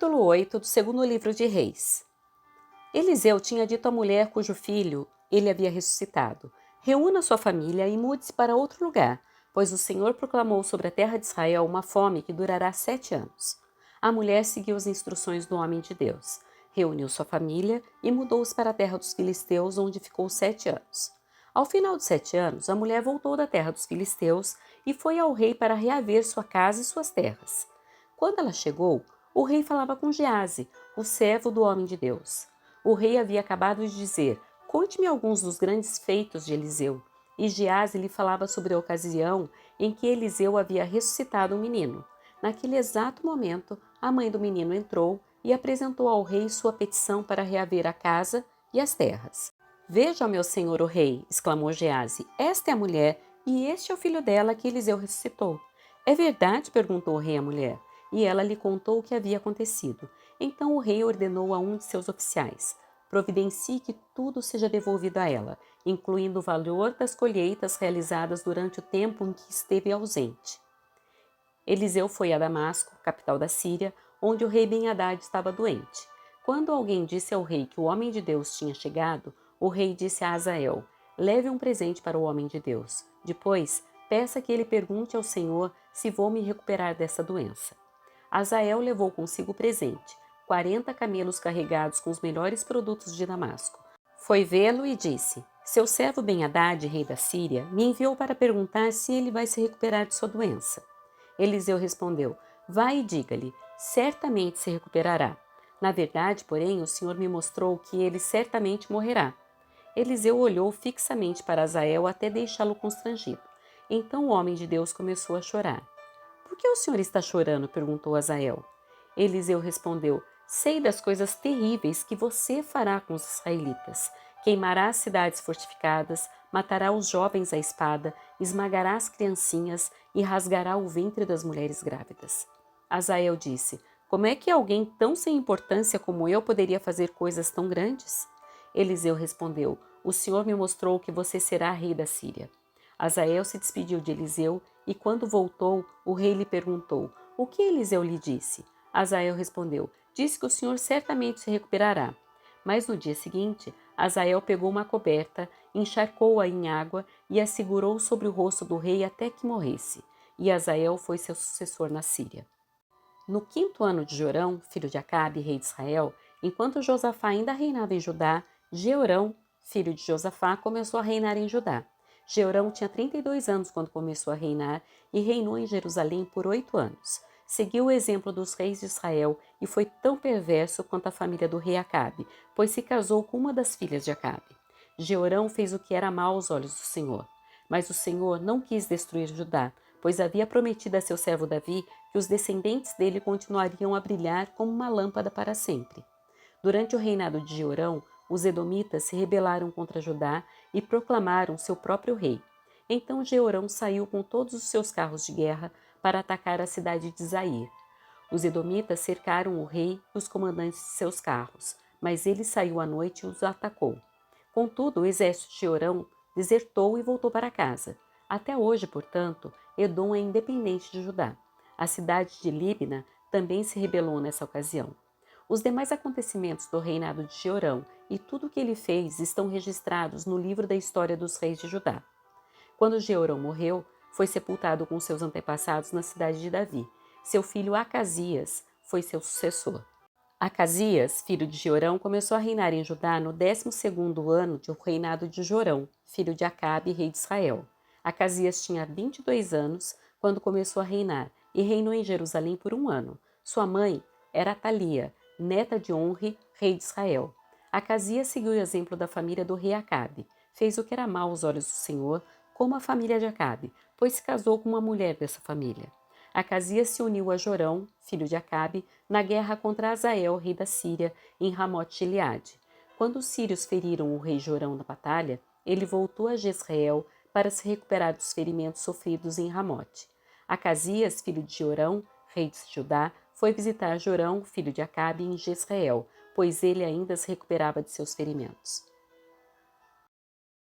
Capítulo 8 do segundo livro de Reis. Eliseu tinha dito à mulher cujo filho ele havia ressuscitado: reúna sua família e mude-se para outro lugar, pois o Senhor proclamou sobre a terra de Israel uma fome que durará 7 anos. A mulher seguiu as instruções do homem de Deus, reuniu sua família e mudou-se para a terra dos filisteus, onde ficou 7 anos. Ao final dos 7 anos, a mulher voltou da terra dos filisteus e foi ao rei para reaver sua casa e suas terras. Quando ela chegou, o rei falava com Geazi, o servo do homem de Deus. O rei havia acabado de dizer: conte-me alguns dos grandes feitos de Eliseu. E Geazi lhe falava sobre a ocasião em que Eliseu havia ressuscitado um menino. Naquele exato momento, a mãe do menino entrou e apresentou ao rei sua petição para reaver a casa e as terras. Veja, meu senhor o rei, exclamou Geazi, esta é a mulher e este é o filho dela que Eliseu ressuscitou. É verdade? Perguntou o rei à mulher. E ela lhe contou o que havia acontecido. Então o rei ordenou a um de seus oficiais: providencie que tudo seja devolvido a ela, incluindo o valor das colheitas realizadas durante o tempo em que esteve ausente. Eliseu foi a Damasco, capital da Síria, onde o rei Ben-Hadad estava doente. Quando alguém disse ao rei que o homem de Deus tinha chegado, o rei disse a Azael: leve um presente para o homem de Deus. Depois, peça que ele pergunte ao Senhor se vou me recuperar dessa doença. Azael levou consigo o presente, 40 camelos carregados com os melhores produtos de Damasco. Foi vê-lo e disse: seu servo Ben-Hadad, rei da Síria, me enviou para perguntar se ele vai se recuperar de sua doença. Eliseu respondeu: vá e diga-lhe, certamente se recuperará. Na verdade, porém, o Senhor me mostrou que ele certamente morrerá. Eliseu olhou fixamente para Azael até deixá-lo constrangido. Então o homem de Deus começou a chorar. Por que o senhor está chorando? Perguntou Azael. Eliseu respondeu: sei das coisas terríveis que você fará com os israelitas. Queimará as cidades fortificadas, matará os jovens à espada, esmagará as criancinhas e rasgará o ventre das mulheres grávidas. Azael disse: como é que alguém tão sem importância como eu poderia fazer coisas tão grandes? Eliseu respondeu: o Senhor me mostrou que você será rei da Síria. Azael se despediu de Eliseu e, quando voltou, o rei lhe perguntou: o que Eliseu lhe disse? Azael respondeu: disse que o Senhor certamente se recuperará. Mas no dia seguinte, Azael pegou uma coberta, encharcou-a em água e a segurou sobre o rosto do rei até que morresse. E Azael foi seu sucessor na Síria. No 5º ano de Jorão, filho de Acabe, rei de Israel, enquanto Josafá ainda reinava em Judá, Jeorão, filho de Josafá, começou a reinar em Judá. Jeorão tinha 32 anos quando começou a reinar e reinou em Jerusalém por 8 anos. Seguiu o exemplo dos reis de Israel e foi tão perverso quanto a família do rei Acabe, pois se casou com uma das filhas de Acabe. Jeorão fez o que era mau aos olhos do Senhor. Mas o Senhor não quis destruir Judá, pois havia prometido a seu servo Davi que os descendentes dele continuariam a brilhar como uma lâmpada para sempre. Durante o reinado de Jeorão, os edomitas se rebelaram contra Judá e proclamaram seu próprio rei. Então Jeorão saiu com todos os seus carros de guerra para atacar a cidade de Zair. Os edomitas cercaram o rei e os comandantes de seus carros, mas ele saiu à noite e os atacou. Contudo, o exército de Jeorão desertou e voltou para casa. Até hoje, portanto, Edom é independente de Judá. A cidade de Líbna também se rebelou nessa ocasião. Os demais acontecimentos do reinado de Jeorão e tudo o que ele fez estão registrados no livro da história dos reis de Judá. Quando Jeorão morreu, foi sepultado com seus antepassados na cidade de Davi. Seu filho Acasias foi seu sucessor. Acasias, filho de Jeorão, começou a reinar em Judá no 12º ano do reinado de Jorão, filho de Acabe, rei de Israel. Acasias tinha 22 anos quando começou a reinar e reinou em Jerusalém por 1 ano. Sua mãe era Atalia, neta de Onri, rei de Israel. Acasias seguiu o exemplo da família do rei Acabe. Fez o que era mau aos olhos do Senhor, como a família de Acabe, pois se casou com uma mulher dessa família. Acasias se uniu a Jorão, filho de Acabe, na guerra contra Azael, rei da Síria, em Ramote-Gileade. Quando os sírios feriram o rei Jorão na batalha, ele voltou a Jezreel para se recuperar dos ferimentos sofridos em Ramote. Acasias, filho de Jorão, rei de Judá, foi visitar Jorão, filho de Acabe, em Jezreel, pois ele ainda se recuperava de seus ferimentos.